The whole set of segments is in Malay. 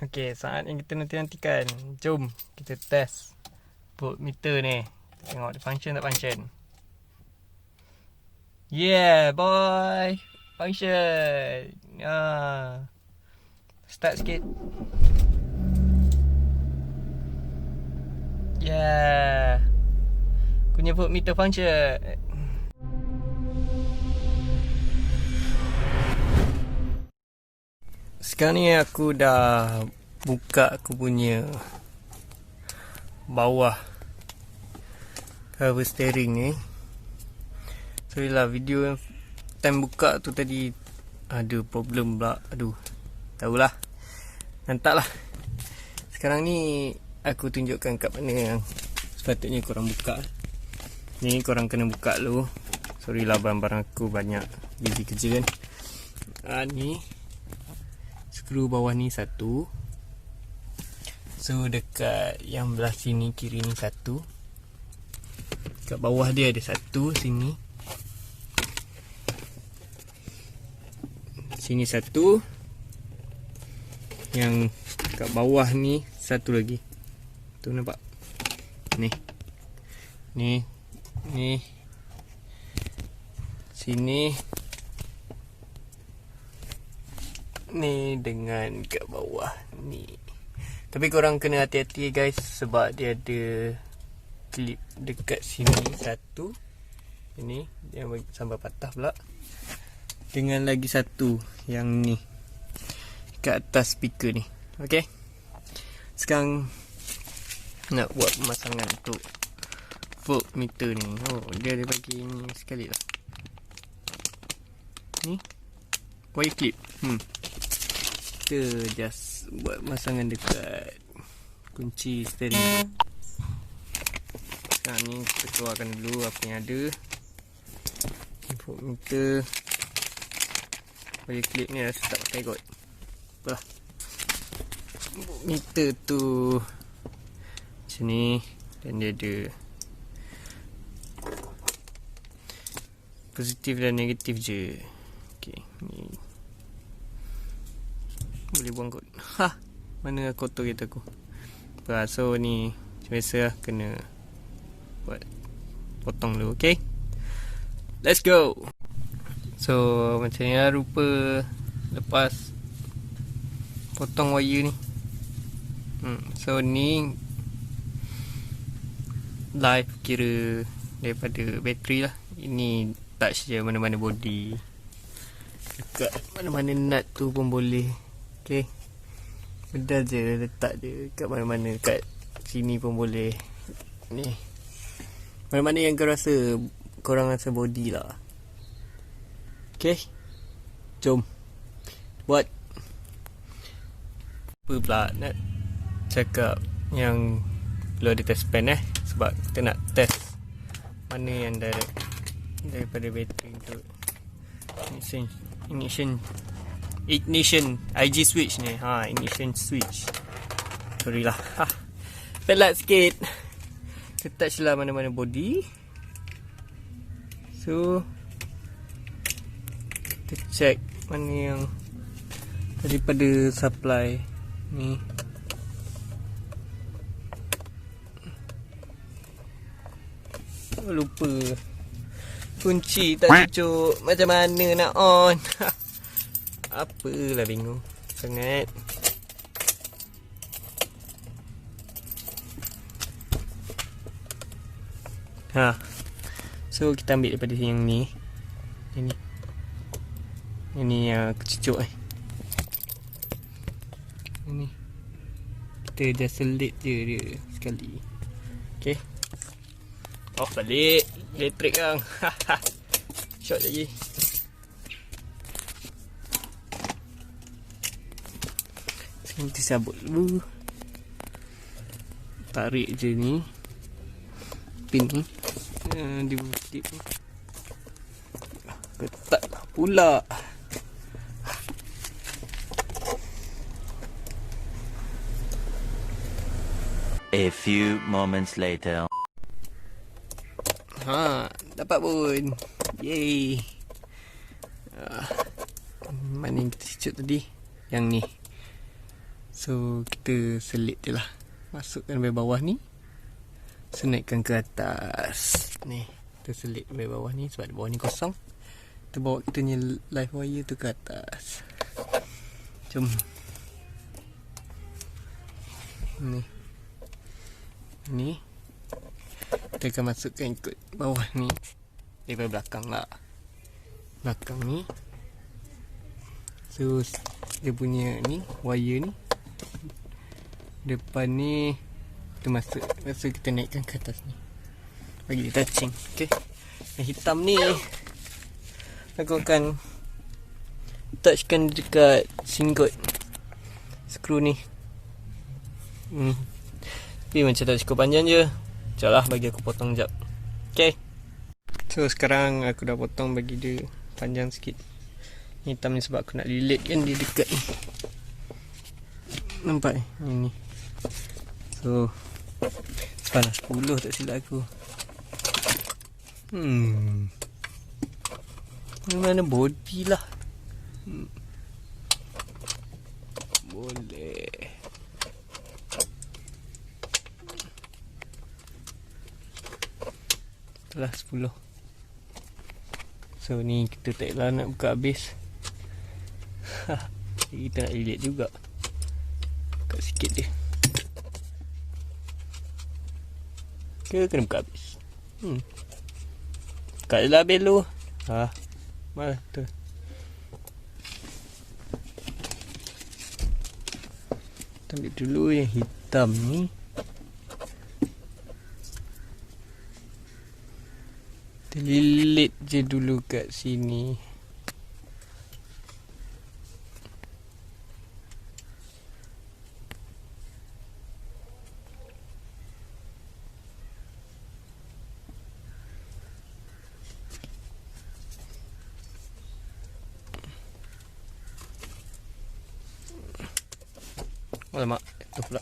Okey, saat yang kita nanti-nantikan. Jom kita test voltmeter ni. Tengok dia function tak function. Yeah, boy. Function. Start sikit. Yeah. Punya voltmeter function. Sekarang ni aku dah buka aku punya bawah cover steering ni. Sorry lah, video time buka tu tadi ada problem pula. Aduh, tahulah. Nantak lah. Sekarang ni aku tunjukkan kat mana yang sepatutnya korang buka. Ni korang kena buka dulu. Sorry lah, barang-barang aku banyak, busy kerja kan. Ni skru bawah ni satu. So dekat yang belah sini kiri ni satu. Kat bawah dia ada satu sini. Sini satu. Yang kat bawah ni satu lagi. Tu nampak? Ni. Sini. Ni dengan kat bawah ni. Tapi korang kena hati-hati guys, sebab dia ada klip dekat sini satu. Ini yang sampai patah pula. Dengan lagi satu yang ni kat atas speaker ni. Okay, sekarang nak buat pemasangan untuk voltmeter ni. Oh, dia ada bagi ni sekali lah. Ni wire clip. Kita just buat pemasangan dekat kunci steering. Sekarang ni kita keluarkan dulu apa yang ada. Voltmeter. Wire clip ni rasa tak pakai kot. Apalah. Voltmeter tu macam ni. Dan dia ada positif dan negatif je. Okay, ni boleh buang kot. Mana kotor kereta aku. So ni macam biasa lah, kena buat potong dulu. Okay, let's go. So macam ni lah rupa lepas potong wire ni. So ni live kira daripada bateri lah. Ini touch je mana-mana body. Dekat mana-mana nut tu pun boleh. Okay, benda je letak je kat mana-mana. Kat sini pun boleh. Ni mana-mana yang korang rasa body lah. Okay, jom buat. Apa pula nak cakap yang perlu ada test pen sebab kita nak test mana yang daripada bateri untuk ignition IG switch ni. Ignition switch. Sorry lah. Pelat sikit. Kita touch lah mana-mana body. So kita check mana yang daripada supply ni. Lupa kunci tak cucuk. Macam mana nak on? Apalah, bingung sangat. So kita ambil daripada yang ni. Ini yang kecucuk Ini kita just selit je dia sekali. Okay, off balik. Elektrik kan. Short lagi. Nanti sabut dulu. Tarik je ni pin ni. Dia butik ni. Ketat lah pula. A few moments later. Dapat pun. Yay. Mana yang kita cucuk tadi? Yang ni. So kita selit je lah. Masukkan dari bawah ni, senaikkan ke atas. Ni kita selit dari bawah ni sebab di bawah ni kosong. Kita bawa kita ni live wire tu ke atas. Jom. Ni kita akan masukkan ikut bawah ni daripada belakang lah. Belakang ni. So dia punya ni wire ni depan ni kita masuk. Lepas tu kita naikkan ke atas ni, bagi dia touching. Okay. Yang hitam ni aku akan touchkan dekat singkut skru ni. Tapi macam tak cukup panjang je. Sekejap lah, bagi aku potong jap. Okay. So sekarang aku dah potong, bagi dia panjang sikit. Hitam ni sebab aku nak lilitkan dia dekat ni. Nampak ni? Ni. So sepanah 10 tak silap aku. Mana body lah. Boleh. Itulah 10. So ni kita tak lah nak buka habis. Kita nak lilit juga. Buka sikit dia. Ke kena buka habis. Buka je lah habis lu. Malah tu. Kita ambil dulu yang hitam ni. Kita lilit je dulu kat sini. Alamak, itu pula.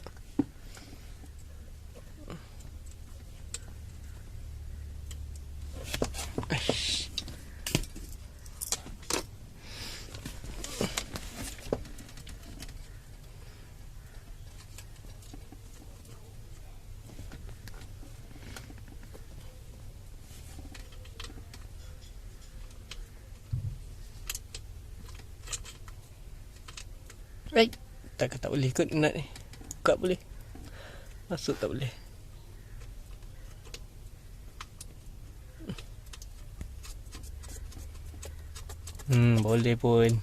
Right. Tak boleh kot nut ni. Buka boleh, masuk tak boleh. Boleh pun.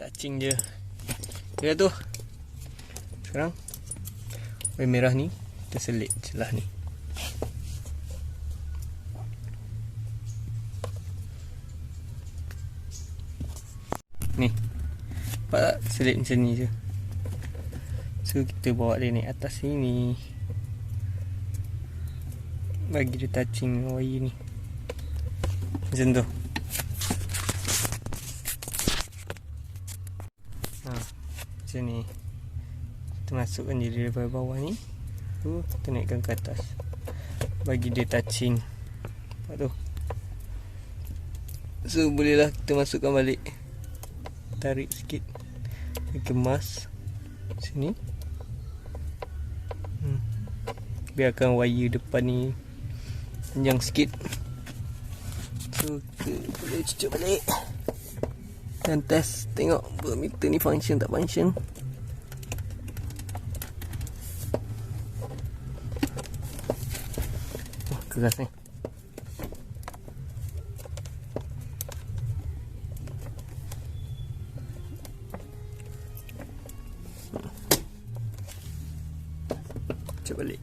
Touching je. Dia tu. Sekarang wire merah ni kita selit celah ni. Ni. Nampak tak? Selit macam ni je. So kita bawa dia naik atas sini. Bagi dia touching wire ni. Macam tu. Macam ni. Kita masukkan dia daripada bawah ni. Tu kita naikkan ke atas. Bagi dia touching. Nampak tu. So bolehlah kita masukkan balik. Tarik sikit. Kemas sini. Biarkan wire depan ni panjang sikit. So kita boleh cucuk balik. Dan test tengok voltmeter ni function tak function. Keras ni. Cuba balik.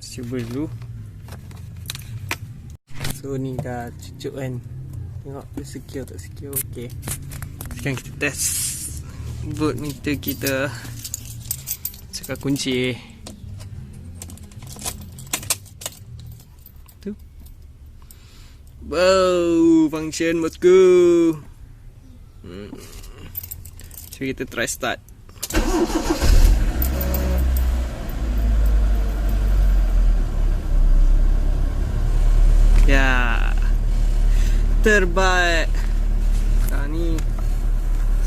Cuba dulu. So ni dah cucuk kan. Tengok dia secure tak secure. Okay. Sekarang kita test voltmeter kita. Cakap kunci. Wow, function bosku. So kita try start. Ya, terbaik. Sekarang ni,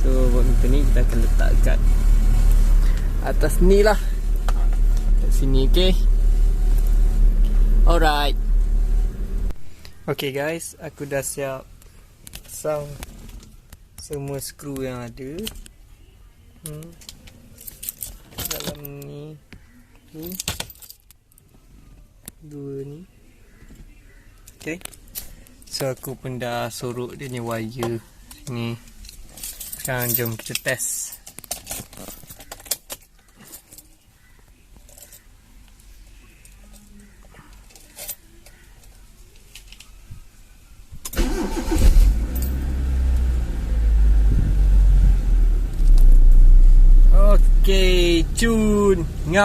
so voltmeter ni kita akan letak kat atas ni lah, kat sini, okay. Alright. Okay guys, aku dah siap pasang semua skru yang ada dalam ni, dua ni. Okay, so aku pun dah sorok dia ni wire ni. Sekarang jom kita test. Okay, cun. Ngap.